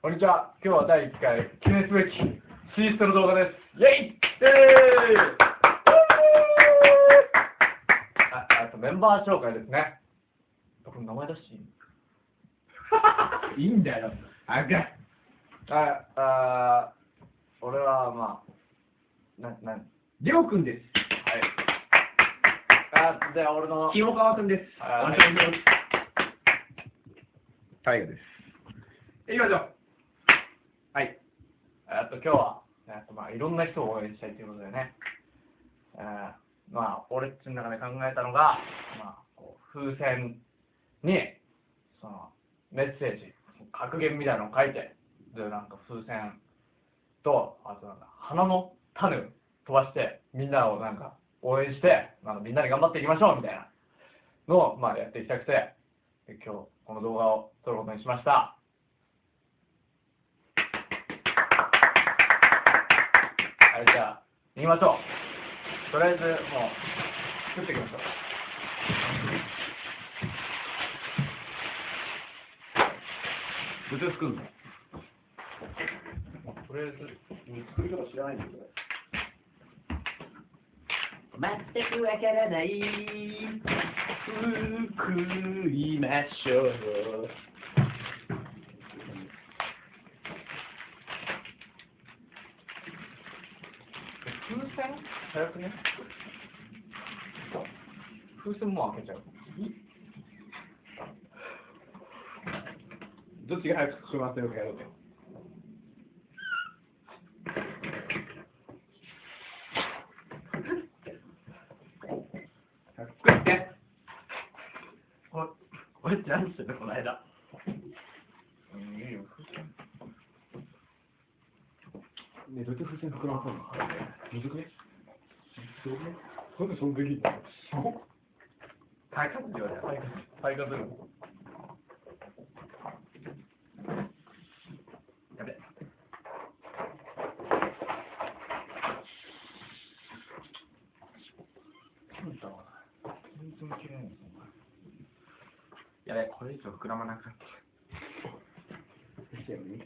こんにちは。今日は第1回記念すべきツイストの動画です。イェイあとメンバー紹介ですね。これ名前出していい？いいんだよ。俺はまあ、りょうくんです。はい。じゃあ俺の清川くんです。はい。大河です。行きましょう。はい。今日は、まあ、いろんな人を応援したいということでね、まあ、俺っちの中で考えたのが、まあ、こう風船に、その、メッセージ、格言みたいなのを書いて、で、なんか風船と、あとなんか、花の種を飛ばして、みんなをなんか、応援して、みんなで頑張っていきましょうみたいなのを、まあ、やっていきたくて、で今日、この動画を撮ることにしました。はい、じゃあ、行きましょう。とりあえず、もう、作っていきましょう。どうやって作るの？とりあえず、作り方知らないんだけど。全くわからない。作りましょう。風船早くね。風船もう開けちゃう。どっちが早く膨らませるかやろうぜ。作って。俺って何してたこの間。いいよ、風船。ね、どうやって風船膨らませるの？むずくね？なんでそんなできんの？すごく。体活量だよ、体活量。やべ。全然切れないんですよ。やべ、これ以上膨らまなくなってる。してよね。